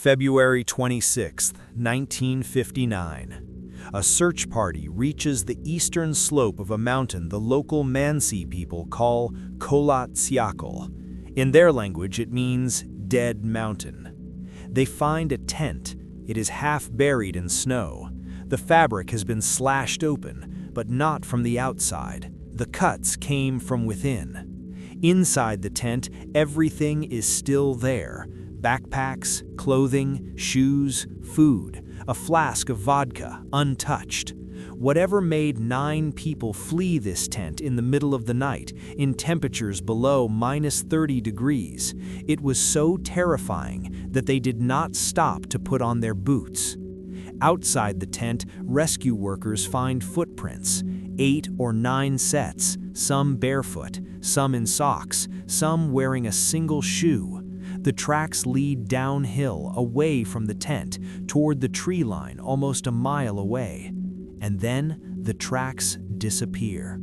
February 26, 1959. A search party reaches the eastern slope of a mountain the local Mansi people call Kholat Syakhl. In their language, it means dead mountain. They find a tent. It is half buried in snow. The fabric has been slashed open, but not from the outside. The cuts came from within. Inside the tent, everything is still there. Backpacks, clothing, shoes, food, a flask of vodka, untouched. Whatever made 9 people flee this tent in the middle of the night, in temperatures below -30 degrees, it was so terrifying that they did not stop to put on their boots. Outside the tent, rescue workers find footprints, 8 or 9 sets, some barefoot, some in socks, some wearing a single shoe. The tracks lead downhill, away from the tent, toward the tree line almost a mile away. And then the tracks disappear.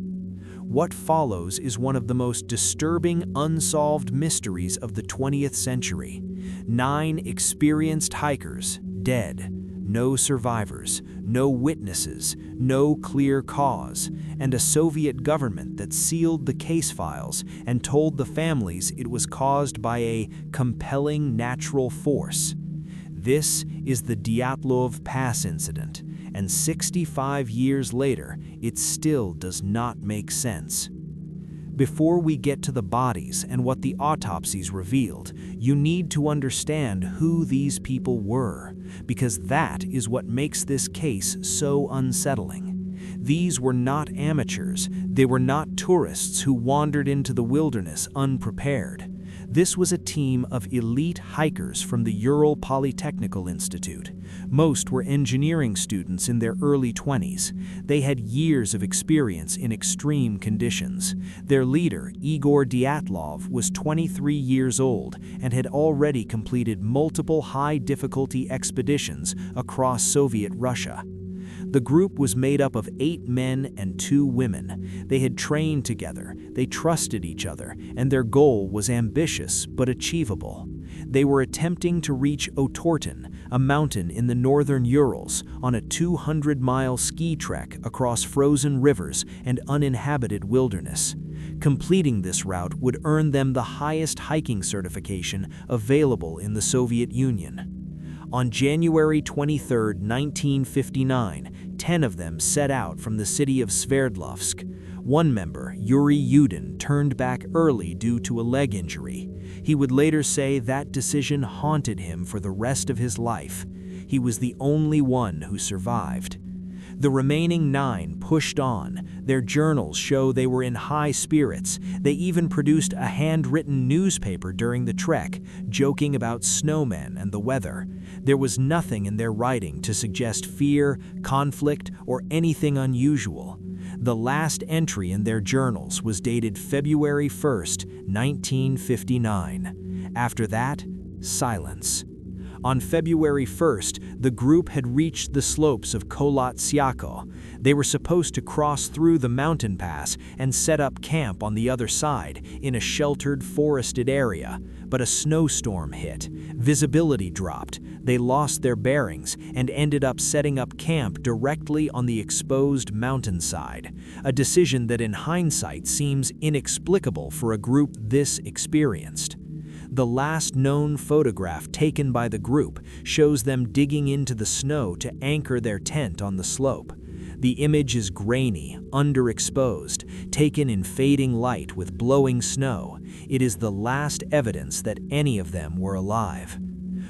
What follows is one of the most disturbing unsolved mysteries of the 20th century. 9 experienced hikers dead. No survivors, no witnesses, no clear cause, and a Soviet government that sealed the case files and told the families it was caused by a compelling natural force. This is the Dyatlov Pass Incident, and 65 years later, it still does not make sense. Before we get to the bodies and what the autopsies revealed, you need to understand who these people were, because that is what makes this case so unsettling. These were not amateurs, they were not tourists who wandered into the wilderness unprepared. This was a team of elite hikers from the Ural Polytechnical Institute. Most were engineering students in their early 20s. They had years of experience in extreme conditions. Their leader, Igor Dyatlov, was 23 years old and had already completed multiple high-difficulty expeditions across Soviet Russia. The group was made up of 8 men and 2 women. They had trained together, they trusted each other, and their goal was ambitious but achievable. They were attempting to reach Otorten, a mountain in the northern Urals, on a 200-mile ski trek across frozen rivers and uninhabited wilderness. Completing this route would earn them the highest hiking certification available in the Soviet Union. On January 23, 1959, 10 of them set out from the city of Sverdlovsk. One member, Yuri Yudin, turned back early due to a leg injury. He would later say that decision haunted him for the rest of his life. He was the only one who survived. The remaining 9 pushed on. Their journals show they were in high spirits. They even produced a handwritten newspaper during the trek, joking about snowmen and the weather. There was nothing in their writing to suggest fear, conflict, or anything unusual. The last entry in their journals was dated February 1, 1959. After that, silence. On February 1st, the group had reached the slopes of Kholat Syakhl. They were supposed to cross through the mountain pass and set up camp on the other side, in a sheltered, forested area. But a snowstorm hit. Visibility dropped. They lost their bearings and ended up setting up camp directly on the exposed mountainside. A decision that in hindsight seems inexplicable for a group this experienced. The last known photograph taken by the group shows them digging into the snow to anchor their tent on the slope. The image is grainy, underexposed, taken in fading light with blowing snow. It is the last evidence that any of them were alive.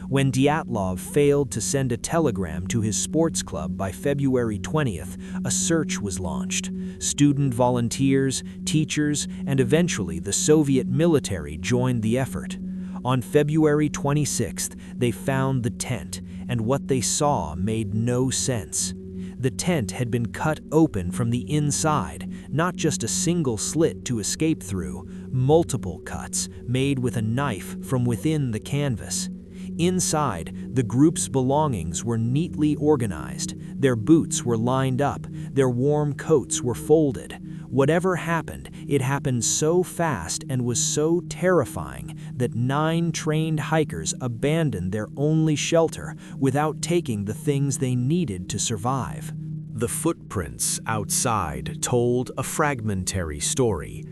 When Dyatlov failed to send a telegram to his sports club by February 20th, a search was launched. Student volunteers, teachers, and eventually the Soviet military joined the effort. On February 26th, they found the tent, and what they saw made no sense. The tent had been cut open from the inside, not just a single slit to escape through, multiple cuts made with a knife from within the canvas. Inside, the group's belongings were neatly organized. Their boots were lined up, their warm coats were folded. Whatever happened, it happened so fast and was so terrifying that 9 trained hikers abandoned their only shelter without taking the things they needed to survive. The footprints outside told a fragmentary story.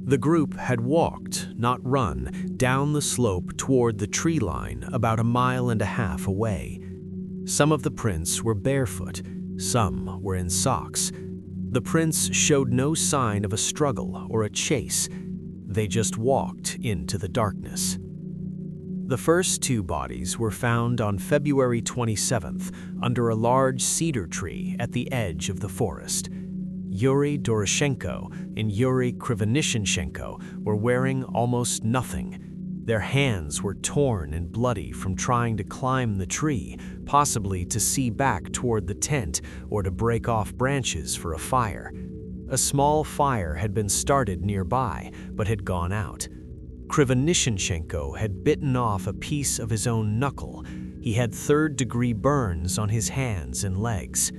The group had walked, not run, down the slope toward the tree line about 1.5 miles away. Some of the prints were barefoot, some were in socks. The prints showed no sign of a struggle or a chase. They just walked into the darkness. The first 2 bodies were found on February 27th under a large cedar tree at the edge of the forest. Yuri Doroshenko and Yuri Krivonishenchenko were wearing almost nothing. Their hands were torn and bloody from trying to climb the tree, possibly to see back toward the tent or to break off branches for a fire. A small fire had been started nearby, but had gone out. Krivonishenchenko had bitten off a piece of his own knuckle. He had 3rd-degree burns on his hands and legs.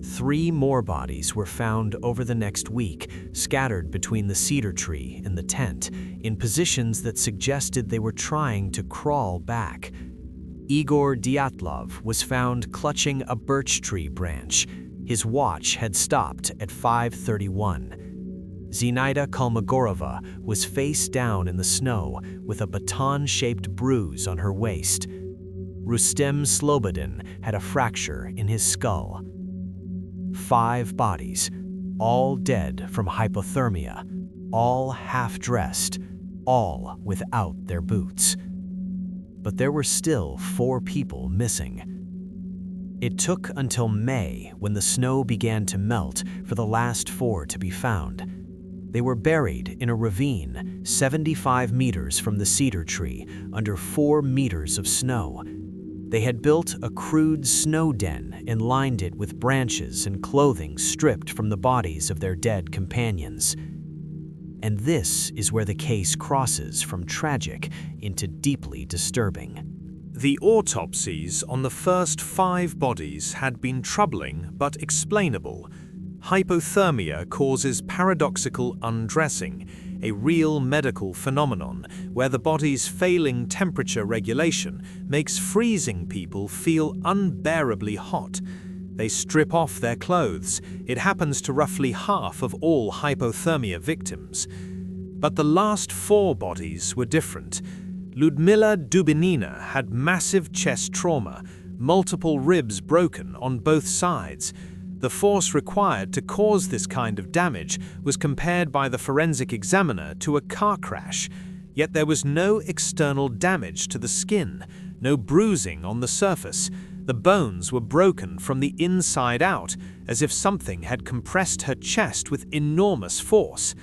3 more bodies were found over the next week, scattered between the cedar tree and the tent, in positions that suggested they were trying to crawl back. Igor Dyatlov was found clutching a birch tree branch. His watch had stopped at 5:31. Zinaida Kolmogorova was face down in the snow with a baton-shaped bruise on her waist. Rustem Slobodin had a fracture in his skull. 5 bodies, all dead from hypothermia, all half-dressed, all without their boots. But there were still 4 people missing. It took until May, when the snow began to melt, for the last 4 to be found. They were buried in a ravine 75 meters from the cedar tree, under 4 meters of snow. They had built a crude snow den and lined it with branches and clothing stripped from the bodies of their dead companions. And this is where the case crosses from tragic into deeply disturbing. The autopsies on the first 5 bodies had been troubling but explainable. Hypothermia causes paradoxical undressing, a real medical phenomenon where the body's failing temperature regulation makes freezing people feel unbearably hot. They strip off their clothes. It happens to roughly half of all hypothermia victims. But the last 4 bodies were different. Ludmila Dubinina had massive chest trauma, multiple ribs broken on both sides. The force required to cause this kind of damage was compared by the forensic examiner to a car crash, yet there was no external damage to the skin, no bruising on the surface. The bones were broken from the inside out, as if something had compressed her chest with enormous force.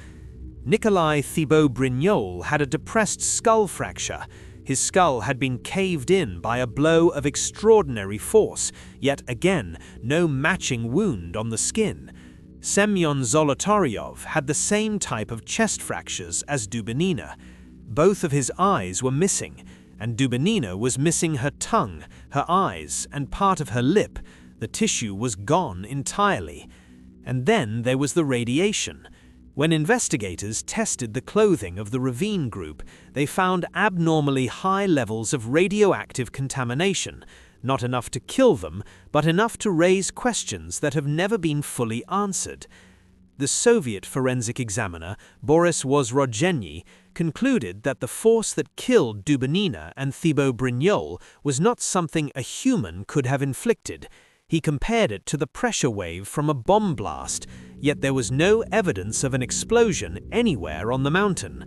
Nikolai Thibault-Brignol had a depressed skull fracture. His skull had been caved in by a blow of extraordinary force, yet again, no matching wound on the skin. Semyon Zolotaryov had the same type of chest fractures as Dubinina. Both of his eyes were missing, and Dubinina was missing her tongue, her eyes, and part of her lip. The tissue was gone entirely. And then there was the radiation. When investigators tested the clothing of the ravine group, they found abnormally high levels of radioactive contamination, not enough to kill them, but enough to raise questions that have never been fully answered. The Soviet forensic examiner, Boris Wozrodzenyi, concluded that the force that killed Dubinina and Thibault-Brignol was not something a human could have inflicted. He compared it to the pressure wave from a bomb blast, yet there was no evidence of an explosion anywhere on the mountain.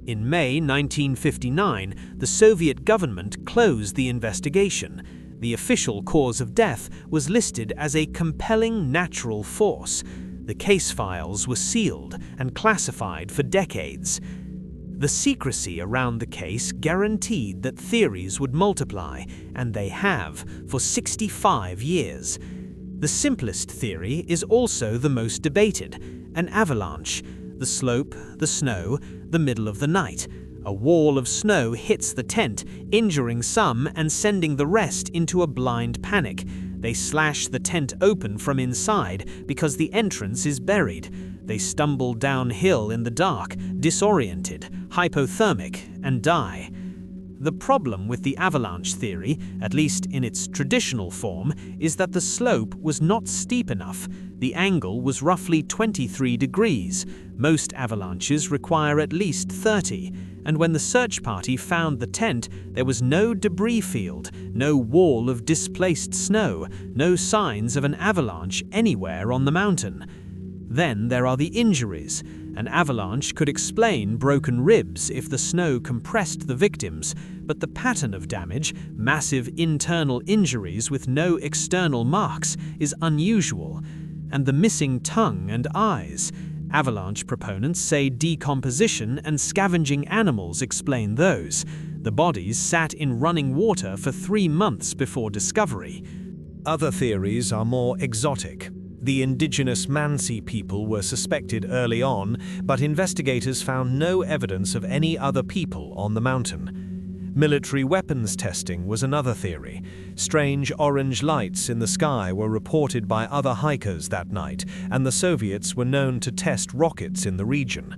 In May 1959, the Soviet government closed the investigation. The official cause of death was listed as a compelling natural force. The case files were sealed and classified for decades. The secrecy around the case guaranteed that theories would multiply, and they have for 65 years. The simplest theory is also the most debated: an avalanche. The slope, the snow, the middle of the night. A wall of snow hits the tent, injuring some and sending the rest into a blind panic. They slash the tent open from inside because the entrance is buried. They stumble downhill in the dark, disoriented, hypothermic, and die. The problem with the avalanche theory, at least in its traditional form, is that the slope was not steep enough. The angle was roughly 23 degrees. Most avalanches require at least 30, and when the search party found the tent, there was no debris field, no wall of displaced snow, no signs of an avalanche anywhere on the mountain. Then there are the injuries. An avalanche could explain broken ribs if the snow compressed the victims, but the pattern of damage, massive internal injuries with no external marks, is unusual. And the missing tongue and eyes. Avalanche proponents say decomposition and scavenging animals explain those. The bodies sat in running water for 3 months before discovery. Other theories are more exotic. The indigenous Mansi people were suspected early on, but investigators found no evidence of any other people on the mountain. Military weapons testing was another theory. Strange orange lights in the sky were reported by other hikers that night, and the Soviets were known to test rockets in the region.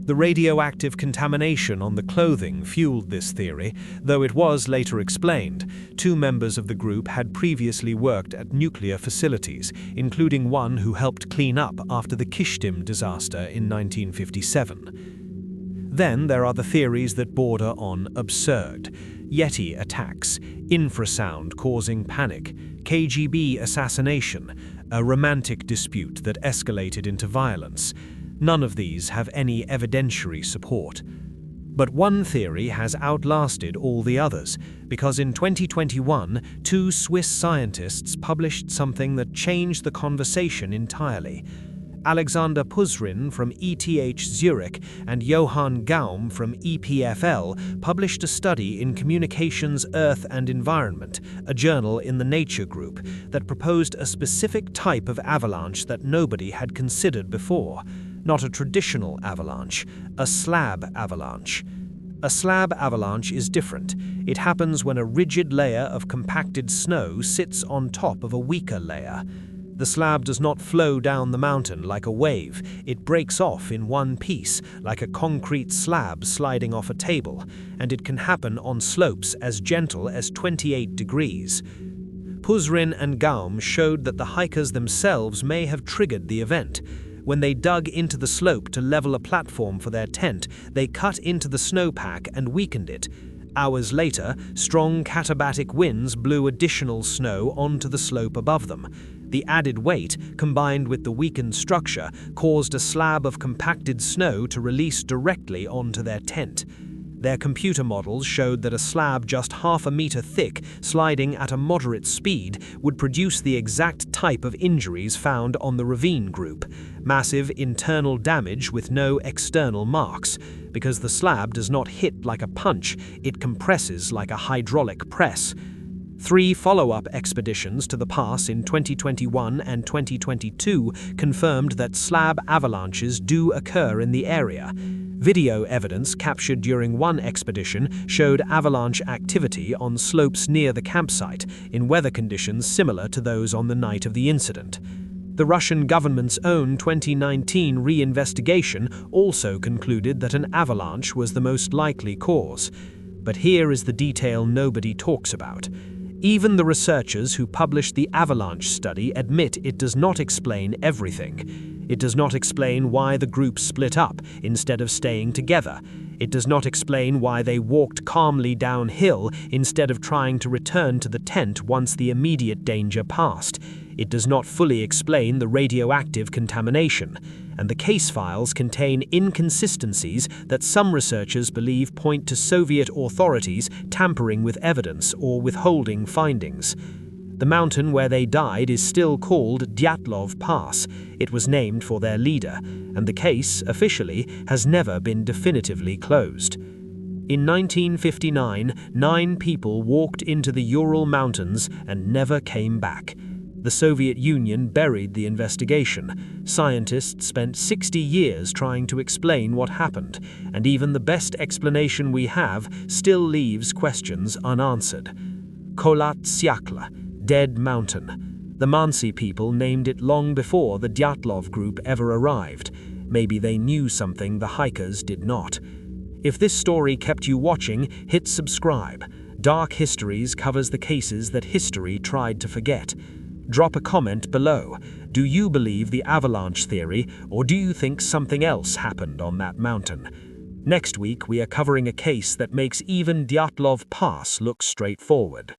The radioactive contamination on the clothing fueled this theory, though it was later explained. 2 members of the group had previously worked at nuclear facilities, including one who helped clean up after the Kishtim disaster in 1957. Then there are the theories that border on absurd. Yeti attacks, infrasound causing panic, KGB assassination, a romantic dispute that escalated into violence. None of these have any evidentiary support. But one theory has outlasted all the others, because in 2021, 2 Swiss scientists published something that changed the conversation entirely. Alexander Puzrin from ETH Zurich and Johann Gaume from EPFL published a study in Communications, Earth and Environment, a journal in the Nature group, that proposed a specific type of avalanche that nobody had considered before. Not a traditional avalanche, a slab avalanche. A slab avalanche is different. It happens when a rigid layer of compacted snow sits on top of a weaker layer. The slab does not flow down the mountain like a wave. It breaks off in one piece, like a concrete slab sliding off a table, and it can happen on slopes as gentle as 28 degrees. Puzrin and Gaume showed that the hikers themselves may have triggered the event. When they dug into the slope to level a platform for their tent, they cut into the snowpack and weakened it. Hours later, strong katabatic winds blew additional snow onto the slope above them. The added weight, combined with the weakened structure, caused a slab of compacted snow to release directly onto their tent. Their computer models showed that a slab just half a meter thick, sliding at a moderate speed, would produce the exact type of injuries found on the ravine group: massive internal damage with no external marks. Because the slab does not hit like a punch, it compresses like a hydraulic press. 3 follow-up expeditions to the pass in 2021 and 2022 confirmed that slab avalanches do occur in the area. Video evidence captured during one expedition showed avalanche activity on slopes near the campsite, in weather conditions similar to those on the night of the incident. The Russian government's own 2019 reinvestigation also concluded that an avalanche was the most likely cause. But here is the detail nobody talks about. Even the researchers who published the avalanche study admit it does not explain everything. It does not explain why the group split up instead of staying together. It does not explain why they walked calmly downhill instead of trying to return to the tent once the immediate danger passed. It does not fully explain the radioactive contamination, and the case files contain inconsistencies that some researchers believe point to Soviet authorities tampering with evidence or withholding findings. The mountain where they died is still called Dyatlov Pass. It was named for their leader, and the case, officially, has never been definitively closed. In 1959, 9 people walked into the Ural Mountains and never came back. The Soviet Union buried the investigation. Scientists spent 60 years trying to explain what happened, and even the best explanation we have still leaves questions unanswered. Kholat Syakla, Dead Mountain. The Mansi people named it long before the Dyatlov group ever arrived. Maybe they knew something the hikers did not. If this story kept you watching, hit subscribe. Dark Histories covers the cases that history tried to forget. Drop a comment below. Do you believe the avalanche theory, or do you think something else happened on that mountain? Next week, we are covering a case that makes even Dyatlov Pass look straightforward.